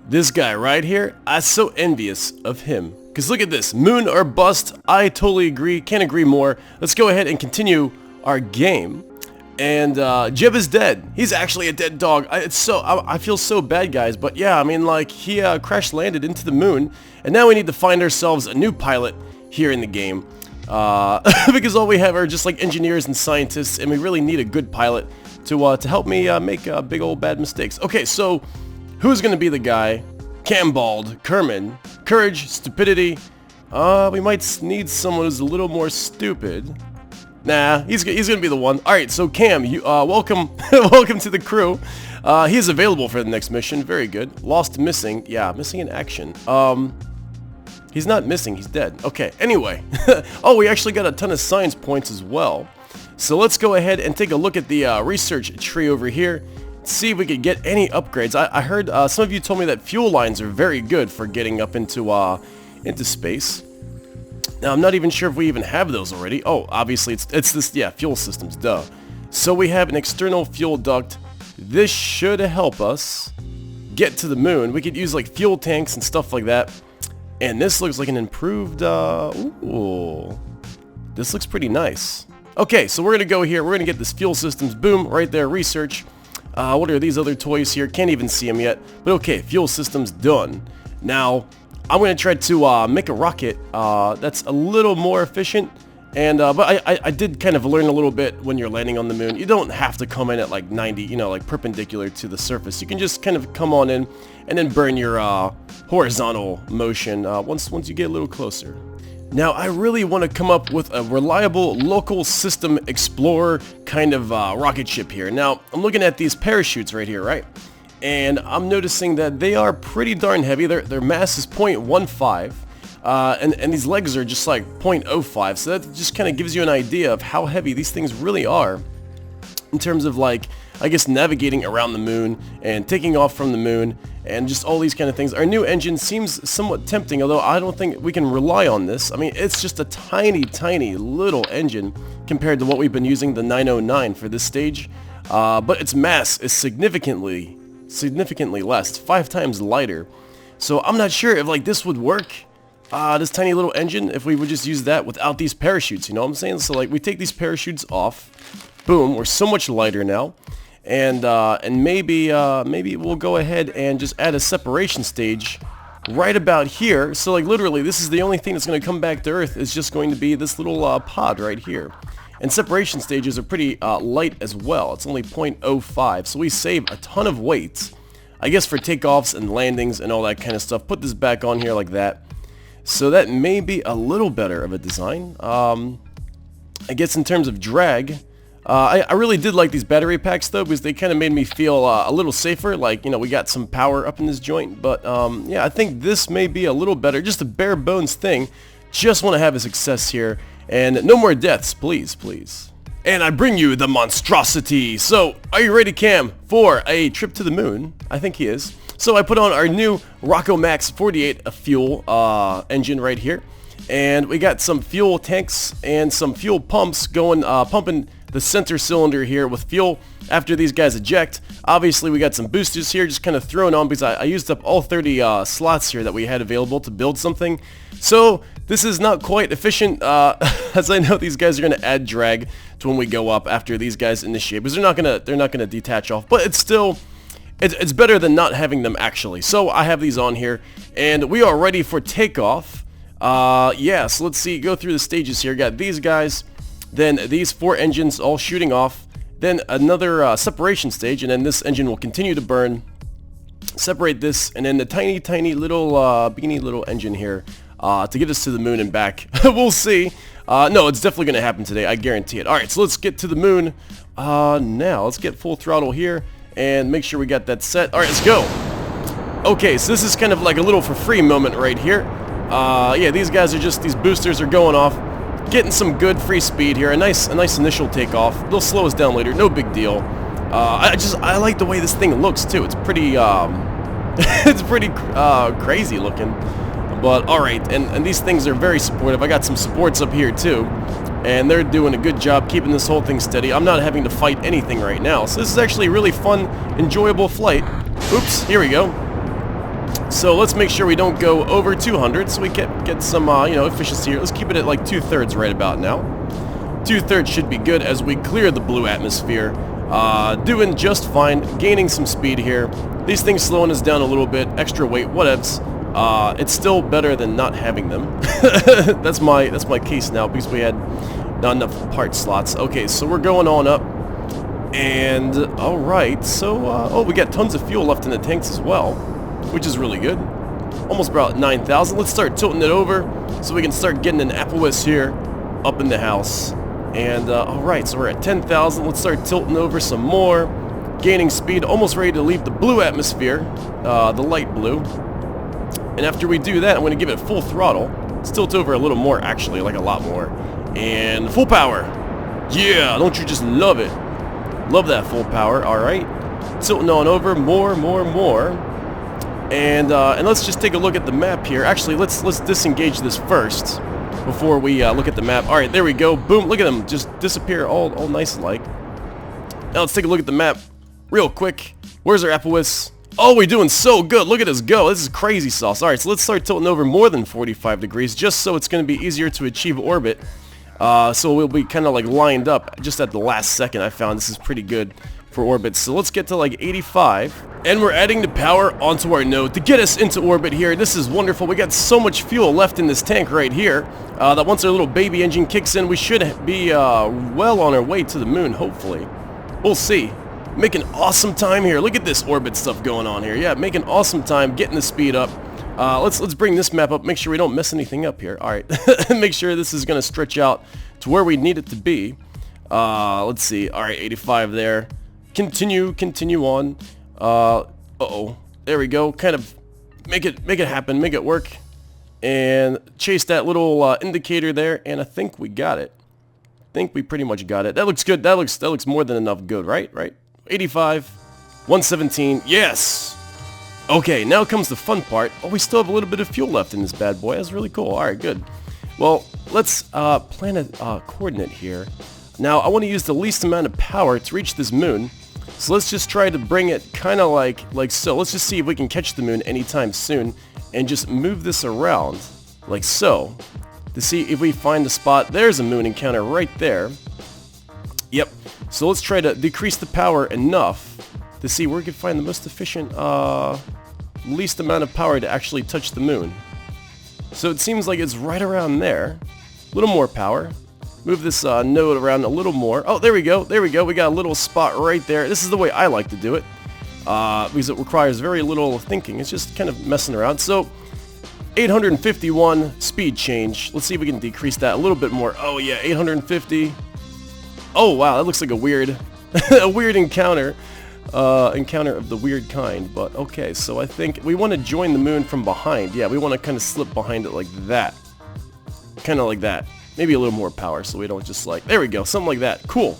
This guy right here, I'm so envious of him. Because look at this, moon or bust, I totally agree, can't agree more. Let's go ahead and continue our game. And Jib is dead. He's actually a dead dog. I feel so bad, guys, but yeah, I mean, like, he crash landed into the moon, and now we need to find ourselves a new pilot here in the game. Because all we have are just like engineers and scientists, and we really need a good pilot to help me make big old bad mistakes. Okay, so who's gonna be the guy? Cambald, Kerman, courage, stupidity. We might need someone who's a little more stupid. Nah, he's gonna be the one. All right, so Cam, you welcome, welcome to the crew. He is available for the next mission. Very good. Lost, missing. Yeah, missing in action. He's not missing. He's dead. Okay. Anyway, oh, we actually got a ton of science points as well. So let's go ahead and take a look at the research tree over here. See if we could get any upgrades. I heard some of you told me that fuel lines are very good for getting up into space. Now I'm not even sure if we even have those already. Oh, obviously it's this, yeah, fuel systems, duh. So we have an external fuel duct. This should help us get to the moon. We could use like fuel tanks and stuff like that. And this looks like an improved, ooh, this looks pretty nice. Okay, so we're gonna go here. We're gonna get this fuel systems, boom, right there, research. What are these other toys here? Can't even see them yet. But okay, fuel systems done. Now, I'm going to try to make a rocket that's a little more efficient. And but I did kind of learn a little bit when you're landing on the moon. You don't have to come in at like 90, you know, like perpendicular to the surface. You can just kind of come on in and then burn your horizontal motion once you get a little closer. Now, I really want to come up with a reliable local system explorer kind of rocket ship here. Now, I'm looking at these parachutes right here, right? And I'm noticing that they are pretty darn heavy. Their mass is 0.15, and these legs are just like 0.05. So that just kind of gives you an idea of how heavy these things really are in terms of, like, I guess navigating around the moon and taking off from the moon and just all these kind of things. Our new engine seems somewhat tempting, although I don't think we can rely on this. I mean, it's just a tiny, tiny little engine compared to what we've been using, the 909, for this stage. But its mass is significantly less. It's 5 times lighter. So I'm not sure if like this would work. This tiny little engine, if we would just use that without these parachutes, you know what I'm saying? So like we take these parachutes off, boom, we're so much lighter now. And maybe we'll go ahead and just add a separation stage right about here. So like literally this is the only thing that's going to come back to Earth, is just going to be this little pod right here. And separation stages are pretty light as well. It's only 0.05, so we save a ton of weight, I guess, for takeoffs and landings and all that kind of stuff. Put this back on here like that. So that may be a little better of a design. I guess in terms of drag, I really did like these battery packs though, because they kind of made me feel a little safer, like, you know, we got some power up in this joint. But yeah, I think this may be a little better, just a bare bones thing. Just want to have a success here. And no more deaths, please, please. And I bring you the monstrosity. So, are you ready, Cam, for a trip to the moon? I think he is. So I put on our new Rocco Max 48 fuel engine right here. And we got some fuel tanks and some fuel pumps going, pumping the center cylinder here with fuel after these guys eject. Obviously, we got some boosters here just kind of thrown on because I used up all 30 slots here that we had available to build something. So this is not quite efficient, as I know these guys are going to add drag to when we go up after these guys initiate, because they're not gonna detach off. But it's still, it's better than not having them actually. So I have these on here, and we are ready for takeoff. Yeah, so let's see, go through the stages here. Got these guys, then these 4 engines all shooting off, then another separation stage, and then this engine will continue to burn. Separate this, and then the tiny, tiny little beanie little engine here to get us to the moon and back. We'll see. No, it's definitely going to happen today. I guarantee it. All right, so let's get to the moon. Now, let's get full throttle here and make sure we got that set. All right, let's go. Okay, so this is kind of like a little for free moment right here. Yeah, these guys are just, these boosters are going off, getting some good free speed here. A nice initial takeoff. They'll slow us down later. No big deal. I like the way this thing looks too. It's pretty it's pretty crazy looking. But alright, and these things are very supportive. I got some supports up here too, and they're doing a good job keeping this whole thing steady. I'm not having to fight anything right now, so this is actually a really fun, enjoyable flight. Oops, here we go. So let's make sure we don't go over 200, so we get some, you know, efficiency here. Let's keep it at like 2/3 right about now. 2/3 should be good as we clear the blue atmosphere. Doing just fine, gaining some speed here. These things slowing us down a little bit, extra weight, whatevs. It's still better than not having them. That's my case now because we had not enough part slots. Okay, so we're going on up. And alright, so oh, we got tons of fuel left in the tanks as well, which is really good. Almost about 9,000. Let's start tilting it over so we can start getting an Applevis here up in the house. And alright, so we're at 10,000. Let's start tilting over some more, gaining speed, almost ready to leave the blue atmosphere, the light blue. And after we do that, I'm going to give it full throttle. Let's tilt over a little more, actually, like a lot more. And full power. Yeah, don't you just love it? Love that full power. Alright. Tilting on over. More. And let's just take a look at the map here. Actually, let's disengage this first before we look at the map. Alright, there we go. Boom. Look at them. Just disappear all nice and like. Now let's take a look at the map real quick. Where's our Applevis? Oh, we're doing so good. Look at us go. This is crazy sauce. Alright, so let's start tilting over more than 45 degrees just so it's going to be easier to achieve orbit. So we'll be kind of like lined up just at the last second. I found this is pretty good for orbit. So let's get to like 85. And we're adding the power onto our node to get us into orbit here. This is wonderful. We got so much fuel left in this tank right here that once our little baby engine kicks in, we should be well on our way to the moon, hopefully. We'll see. Making awesome time here. Look at this orbit stuff going on here. Yeah, making awesome time, getting the speed up. Let's bring this map up, make sure we don't mess anything up here. Alright, make sure this is going to stretch out to where we need it to be. Let's see. Alright, 85 there. Continue on. Uh-oh. There we go. Kind of make it happen, make it work. And chase that little indicator there, and I think we got it. I think we pretty much got it. That looks good. That looks more than enough good, right? 85, 117, yes! Okay, now comes the fun part. Oh, we still have a little bit of fuel left in this bad boy. That's really cool. Alright, good. Well, let's plan a coordinate here. Now, I want to use the least amount of power to reach this moon. So let's just try to bring it kind of like so. Let's just see if we can catch the moon anytime soon. And just move this around, like so. To see if we find a spot. There's a moon encounter right there. Yep. So let's try to decrease the power enough to see where we can find the most efficient, least amount of power to actually touch the moon. So it seems like it's right around there. A little more power. Move this node around a little more. Oh, there we go. We got a little spot right there. This is the way I like to do it. Because it requires very little thinking. It's just kind of messing around. So 851 speed change. Let's see if we can decrease that a little bit more. Oh yeah, 850. Oh wow, that looks like a weird a weird encounter. Encounter of the weird kind. But okay, so I think we want to join the moon from behind. Yeah, we want to kind of slip behind it like that. Kind of like that. Maybe a little more power so we don't just like... There we go, something like that. Cool.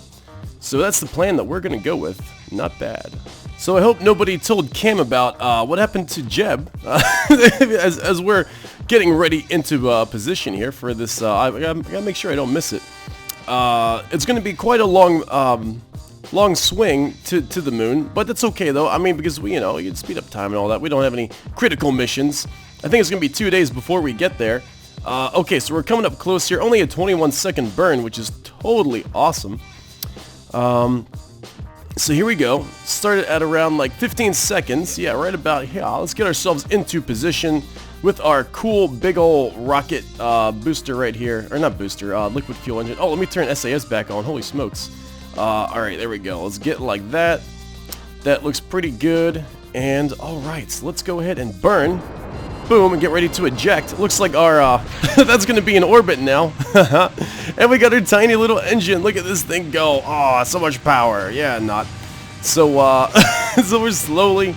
So that's the plan that we're going to go with. Not bad. So I hope nobody told Cam about what happened to Jeb as we're getting ready into position here for this. I gotta make sure I don't miss it. It's going to be quite a long swing to the moon, but that's okay though. I mean, because we, you can speed up time and all that. We don't have any critical missions. I think it's going to be 2 days before we get there. Okay, so we're coming up close here. Only a 21-second burn, which is totally awesome. So here we go. Started at around like 15 seconds. Yeah, right about here. Let's get ourselves into position with our cool big ol' rocket booster right here. Or not booster, liquid fuel engine. Oh, let me turn SAS back on. Holy smokes. Alright, there we go. Let's get like that. That looks pretty good. And alright, so let's go ahead and burn. Boom, and get ready to eject. Looks like our, that's going to be in orbit now. And we got our tiny little engine. Look at this thing go. Oh, so much power. Yeah, not. So, so we're slowly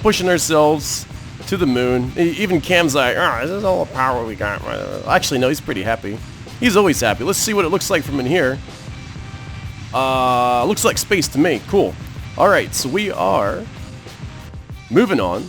pushing ourselves to the moon. Even Cam's like, this is all the power we got. Actually, no, he's pretty happy. He's always happy. Let's see what it looks like from in here. Looks like space to me. Cool. Alright, so we are moving on.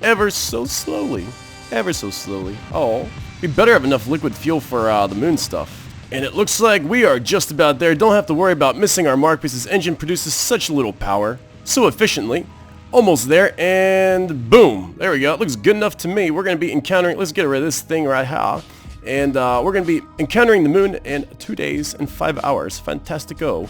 Ever so slowly. Ever so slowly. Oh, we better have enough liquid fuel for the moon stuff. And it looks like we are just about there. Don't have to worry about missing our mark because this engine produces such little power so efficiently. Almost there, and boom. There we go. It looks good enough to me. We're going to be encountering, let's get rid of this thing right here. And we're going to be encountering the moon in 2 days and 5 hours. Fantastico.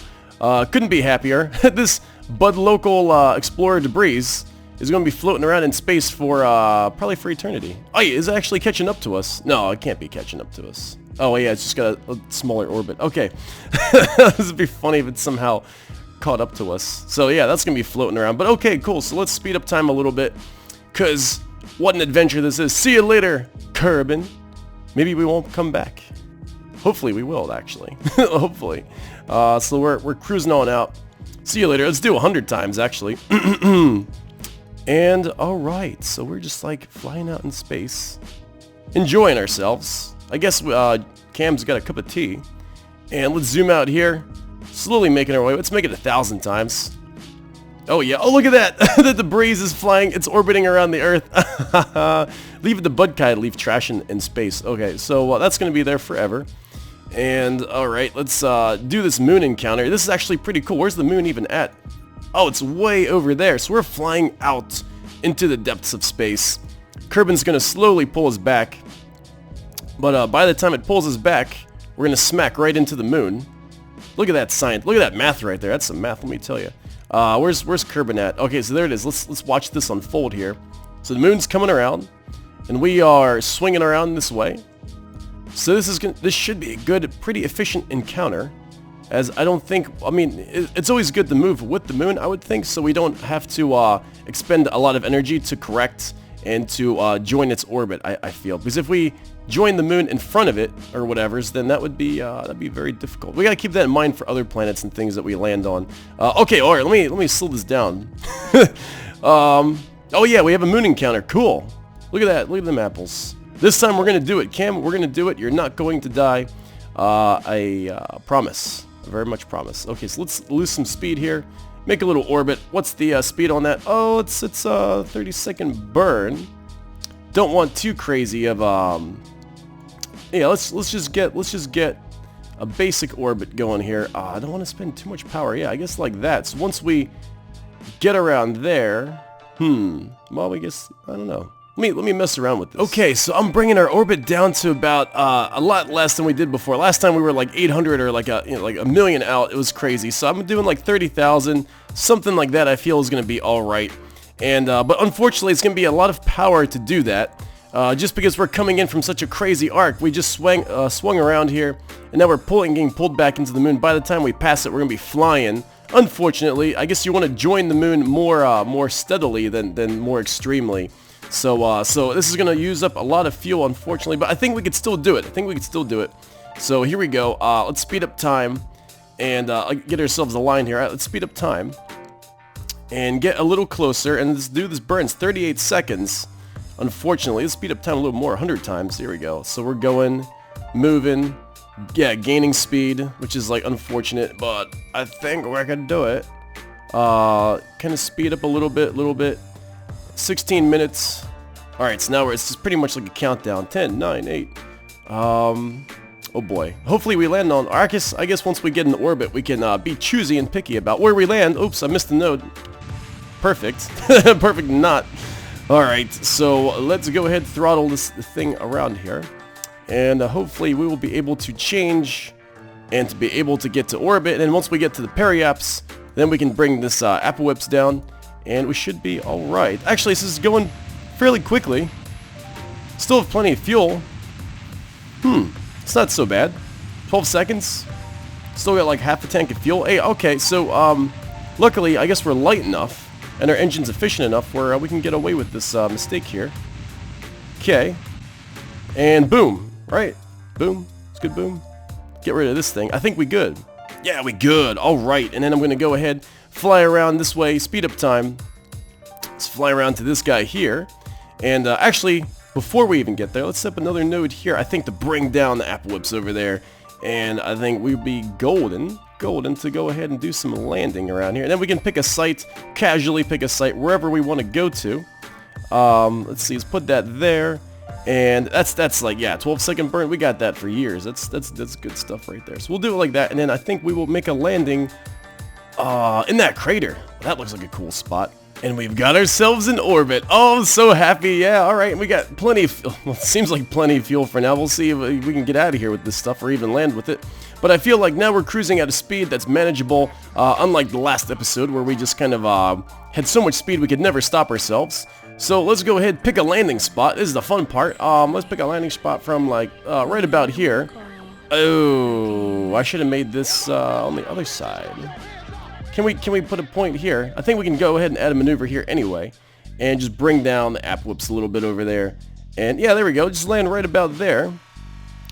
Couldn't be happier. This Bud Local Explorer debris is going to be floating around in space for, probably for eternity. Oh yeah, is it actually catching up to us? No, it can't be catching up to us. Oh yeah, it's just got a smaller orbit. Okay. This would be funny if it somehow caught up to us. So yeah, that's gonna be floating around. But okay, cool. So let's speed up time a little bit, cause what an adventure this is. See you later, Kerbin. Maybe we won't come back. Hopefully we will, actually. Hopefully. So we're cruising on out. See you later. Let's do 100 times, actually. And all right, so we're just like flying out in space, enjoying ourselves. I guess Cam's got a cup of tea, and let's zoom out here. Slowly making our way. Let's make it 1,000 times. Oh yeah. Oh, look at that. The debris is flying. It's orbiting around the Earth. Leave it to Budkai to leave trash in space. Okay, so that's going to be there forever. And alright, let's do this moon encounter. This is actually pretty cool. Where's the moon even at? Oh, it's way over there. So we're flying out into the depths of space. Kerbin's going to slowly pull us back. But by the time it pulls us back, we're going to smack right into the moon. Look at that science. Look at that math right there. That's some math, let me tell you. Where's Kerbin at? Okay, so there it is. Let's watch this unfold here. So the moon's coming around, and we are swinging around this way. So this should be a good, pretty efficient encounter, as I don't think, I mean, it's always good to move with the moon, I would think, so we don't have to expend a lot of energy to correct and to join its orbit, I feel. Because if we join the moon in front of it, or whatever's, then that'd be very difficult. We gotta keep that in mind for other planets and things that we land on. Okay, alright, let me slow this down. Oh yeah, we have a moon encounter, cool. Look at that, look at them apples. This time we're gonna do it, Cam, we're gonna do it, you're not going to die. I promise, I very much promise. Okay, so let's lose some speed here. Make a little orbit. What's the speed on that? Oh, it's a 30-second burn. Don't want too crazy of yeah, let's just get a basic orbit going here. I don't want to spend too much power. Yeah, I guess like that. So once we get around there, well, I guess I don't know. Let me mess around with this. Okay, so I'm bringing our orbit down to about a lot less than we did before. Last time we were like 800 or like a million out. It was crazy. So I'm doing like 30,000, something like that. I feel is going to be all right. And but unfortunately, it's going to be a lot of power to do that. Just because we're coming in from such a crazy arc, we just swung around here, and now we're getting pulled back into the moon. By the time we pass it, we're going to be flying. Unfortunately, I guess you want to join the moon more steadily than more extremely. So this is going to use up a lot of fuel, unfortunately, but I think we could still do it. So here we go. Let's speed up time and get ourselves a line here. All right, let's speed up time and get a little closer, and let's do this burns 38 seconds. Unfortunately, let's speed up time a little more, 100 times. Here we go. So we're going, moving, yeah, gaining speed, which is like unfortunate, but I think we're gonna do it. Kind of speed up a little bit. 16 minutes. All right, so now it's just pretty much like a countdown. 10, 9, 8. Oh boy. Hopefully we land on. I guess once we get in orbit, we can be choosy and picky about where we land. Oops, I missed the node. Perfect. Perfect. Not. Alright, so let's go ahead and throttle this thing around here, and hopefully we will be able to change and to be able to get to orbit, and then once we get to the periaps, then we can bring this apple whips down, and we should be alright. Actually, this is going fairly quickly. Still have plenty of fuel. It's not so bad. 12 seconds. Still got like half a tank of fuel. Hey, okay, so luckily I guess we're light enough and our engine's efficient enough where we can get away with this mistake here. Okay. And boom. Right? Boom. It's good boom. Get rid of this thing. I think we good. Yeah, we good. Alright. And then I'm going to go ahead, fly around this way, speed up time. Let's fly around to this guy here. And actually, before we even get there, let's set up another node here, I think, to bring down the apple whips over there. And I think we'd be golden to go ahead and do some landing around here. And then we can pick a site, casually pick a site wherever we want to go to. Let's see, let's put that there. And that's like, yeah, 12-second burn. We got that for years. That's good stuff right there. So we'll do it like that, and then I think we will make a landing in that crater. That looks like a cool spot. And we've got ourselves in orbit. Oh, I'm so happy. Yeah, all right. We got plenty of, well, it seems like plenty of fuel for now. We'll see if we can get out of here with this stuff or even land with it. But I feel like now we're cruising at a speed that's manageable, unlike the last episode where we just kind of had so much speed we could never stop ourselves. So let's go ahead, pick a landing spot. This is the fun part. Let's pick a landing spot from like right about here. Oh, I should have made this on the other side. Can we put a point here? I think we can go ahead and add a maneuver here anyway, and just bring down the app whoops a little bit over there. And yeah, there we go. Just land right about there.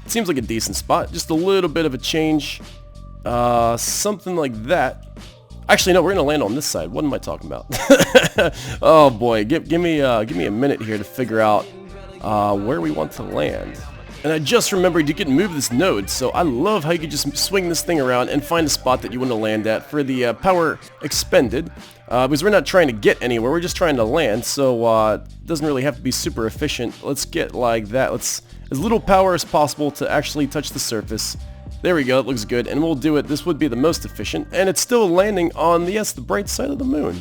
It seems like a decent spot. Just a little bit of a change. Something like that. Actually, no, we're gonna land on this side. What am I talking about? Oh boy, give me a minute here to figure out where we want to land. And I just remembered you can move this node, so I love how you can just swing this thing around and find a spot that you want to land at for the power expended. Because we're not trying to get anywhere, we're just trying to land, so it doesn't really have to be super efficient. Let's get like that. Let's as little power as possible to actually touch the surface. There we go, it looks good, and we'll do it. This would be the most efficient, and it's still landing on, yes, the bright side of the moon.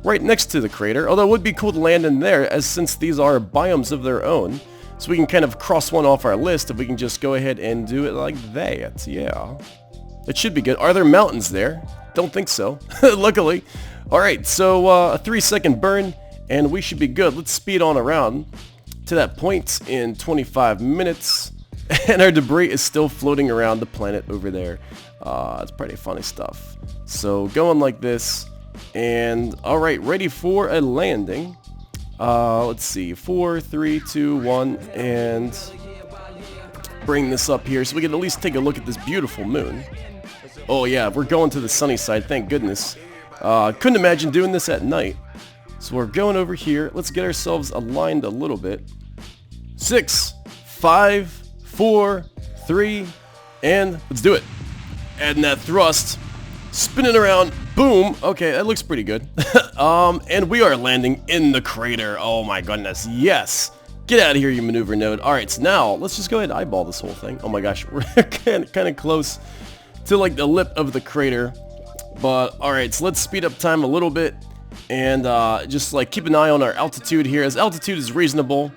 Right next to the crater, although it would be cool to land in there, as since these are biomes of their own. So we can kind of cross one off our list if we can just go ahead and do it like that. Yeah. It should be good. Are there mountains there? Don't think so. Luckily. Alright, so a 3-second burn and we should be good. Let's speed on around to that point in 25 minutes. And our debris is still floating around the planet over there. It's pretty funny stuff. So going like this. And alright, ready for a landing. Let's see, 4, 3, 2, 1, and bring this up here so we can at least take a look at this beautiful moon. Oh yeah, we're going to the sunny side, thank goodness. Couldn't imagine doing this at night. So we're going over here. Let's get ourselves aligned a little bit. 6, 5, 4, 3, and let's do it. Adding that thrust. Spinning around, boom. Okay, that looks pretty good. And we are landing in the crater. Oh my goodness, yes. Get out of here, you maneuver node. Alright, so now, let's just go ahead and eyeball this whole thing. Oh my gosh, we're kind of close to like the lip of the crater. But, alright, so let's speed up time a little bit. And just like keep an eye on our altitude here. As altitude is reasonable,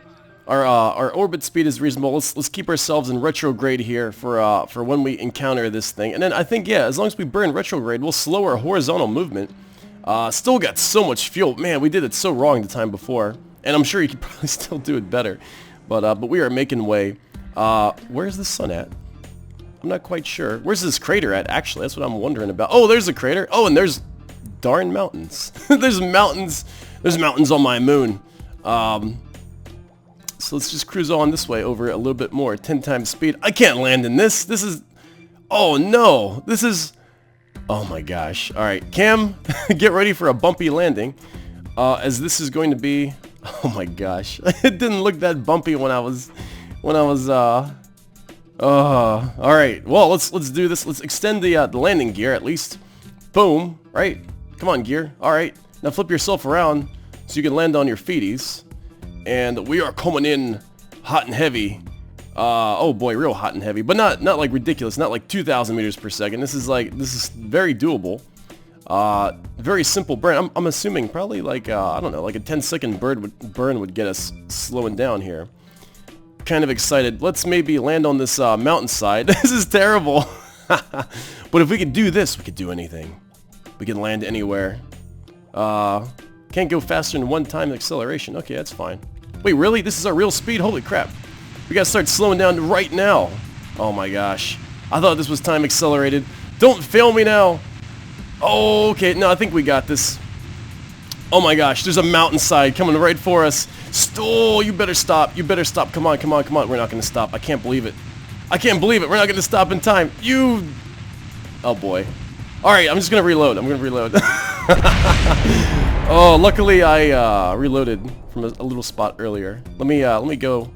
our orbit speed is reasonable. Let's keep ourselves in retrograde here for when we encounter this thing. And then I think, yeah, as long as we burn retrograde, we'll slow our horizontal movement. Still got so much fuel. Man, we did it so wrong the time before. And I'm sure you could probably still do it better. But we are making way. Where's the sun at? I'm not quite sure. Where's this crater at, actually? That's what I'm wondering about. Oh, there's a crater. Oh, and there's darn mountains. There's mountains. There's mountains on my moon. So let's just cruise on this way over a little bit more. 10 times speed. I can't land in this. This is... Oh, no. This is... Oh, my gosh. All right, Cam, get ready for a bumpy landing. As this is going to be... Oh, my gosh. It didn't look that bumpy when I was... All right. Well, let's do this. Let's extend the landing gear, at least. Boom. Right? Come on, gear. All right. Now flip yourself around so you can land on your feeties. And we are coming in hot and heavy. Oh boy, real hot and heavy, but not like ridiculous, not like 2,000 meters per second. This is very doable. Very simple burn. I'm assuming probably like I don't know, like a 10-second burn would get us slowing down here. Kind of excited. Let's maybe land on this mountainside. This is terrible. But if we could do this, we could do anything. We can land anywhere. Can't go faster than 1 time acceleration. Okay, that's fine. Wait, really? This is our real speed? Holy crap. We gotta start slowing down right now. Oh my gosh. I thought this was time accelerated. Don't fail me now. Oh, okay. No, I think we got this. Oh my gosh. There's a mountainside coming right for us. You better stop. You better stop. Come on, come on, come on. We're not gonna stop. I can't believe it. I can't believe it. We're not gonna stop in time. Oh boy. Alright, I'm just gonna reload. I'm gonna reload. Oh, luckily I reloaded from a little spot earlier. Let me go.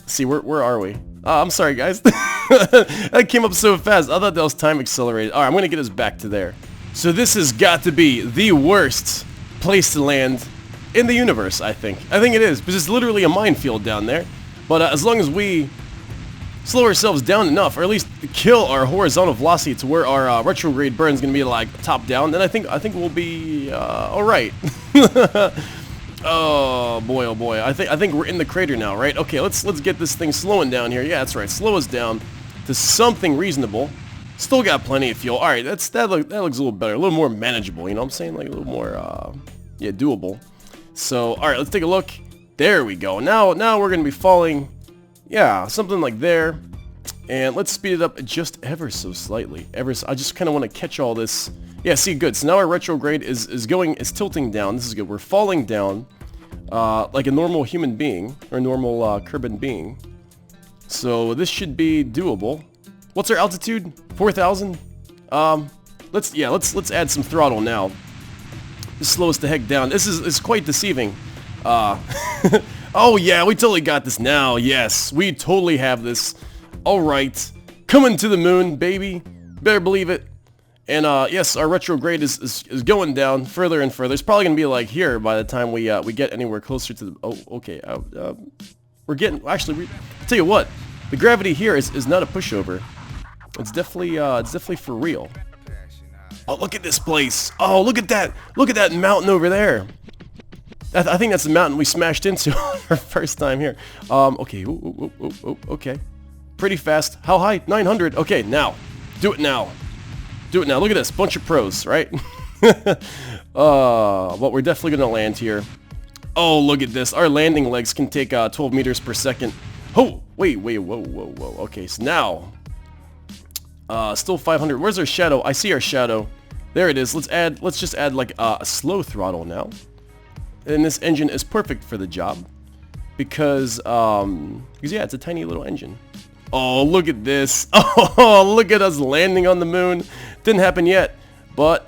See, where are we? I'm sorry, guys. That came up so fast. I thought that was time accelerated. Alright, I'm gonna get us back to there. So this has got to be the worst place to land in the universe, I think. I think it is, because it's literally a minefield down there. But as long as we slow ourselves down enough, or at least kill our horizontal velocity to where our retrograde burn is going to be like top down, then I think we'll be all right. Oh boy, I think we're in the crater now, right? Okay, let's get this thing slowing down here. Yeah, that's right. Slow us down to something reasonable. Still got plenty of fuel. All right, that looks a little better, a little more manageable. You know what I'm saying? Like a little more yeah, doable. So all right, let's take a look. There we go. Now we're gonna be falling. Yeah, something like there. And let's speed it up just ever so slightly. I just kind of want to catch all this. Yeah, see, good. So now our retrograde is tilting down. This is good. We're falling down like a normal human being, or normal Kerbal being. So this should be doable. What's our altitude? 4,000. Let's add some throttle now. Just slow us the heck down. This is quite deceiving. Oh yeah, we totally got this now. Yes, we totally have this. All right, coming to the moon, baby. Better believe it. And yes, our retrograde is going down further and further. It's probably gonna be like here by the time we get anywhere closer to the. Oh, okay. We're getting. Actually, I'll tell you what. The gravity here is not a pushover. It's definitely for real. Oh, look at this place. Oh, look at that. Look at that mountain over there. I think that's the mountain we smashed into our first time here. Okay. Okay. Pretty fast. How high? 900. Okay, now. Do it now. Do it now. Look at this. Bunch of pros, right? But we're definitely going to land here. Oh, look at this. Our landing legs can take 12 meters per second. Oh, wait. Whoa. Okay, so now. Still 500. Where's our shadow? I see our shadow. There it is. Let's just add like a slow throttle now. And this engine is perfect for the job. Because yeah, it's a tiny little engine. Oh, look at this. Oh, look at us landing on the moon. Didn't happen yet.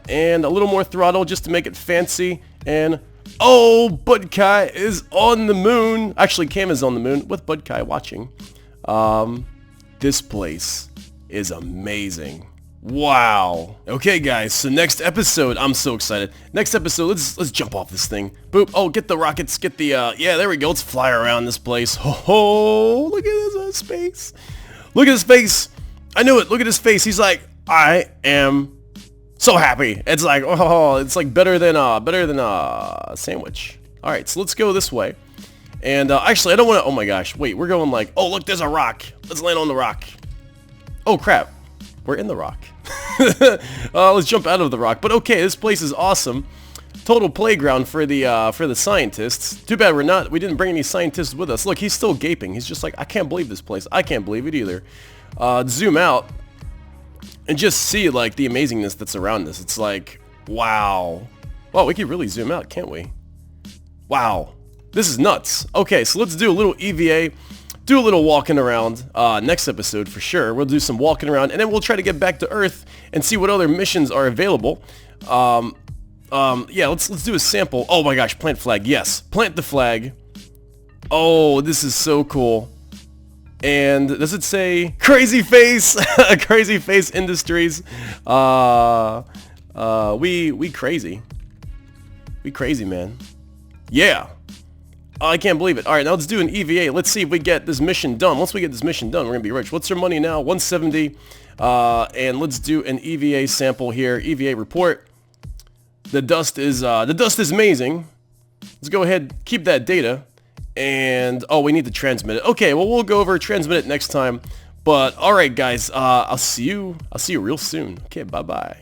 And a little more throttle just to make it fancy. And, oh, Bud Kai is on the moon. Actually, Cam is on the moon with Bud Kai watching. This place is amazing. Wow. Okay, guys, so next episode, I'm so excited. Next episode, let's jump off this thing. Boop. Oh, get the rockets, get the, yeah, there we go. Let's fly around this place. Oh, look at this space. Look at his face. I knew it. Look at his face. He's like, I am so happy. It's like, oh, it's like better than a sandwich. All right, so let's go this way. And actually, I don't want to, oh my gosh, wait, we're going like, oh, look, there's a rock. Let's land on the rock. Oh, crap. We're in the rock. Let's jump out of the rock. But okay, this place is awesome. Total playground for the scientists. Too bad we didn't bring any scientists with us. Look, he's still gaping. He's just like, I can't believe this place. I can't believe it either. Zoom out and just see like the amazingness that's around us. It's like, wow. Wow, we could really zoom out, can't we? Wow. This is nuts. Okay, so let's do a little EVA. Do a little walking around next episode for sure. We'll do some walking around, and then we'll try to get back to Earth and see what other missions are available. Yeah, let's do a sample. Oh my gosh, plant flag. Yes, plant the flag. Oh, this is so cool. And does it say Crazy Face? Crazy Face Industries. We crazy. We crazy, man. Yeah. Oh, I can't believe it. All right, now let's do an EVA. Let's see if we get this mission done. Once we get this mission done, we're going to be rich. What's our money now? 170. And let's do an EVA sample here. EVA report. The dust is amazing. Let's go ahead, keep that data. And, oh, we need to transmit it. Okay, well, we'll go over transmit it next time. But, all right, guys, I'll see you real soon. Okay, bye-bye.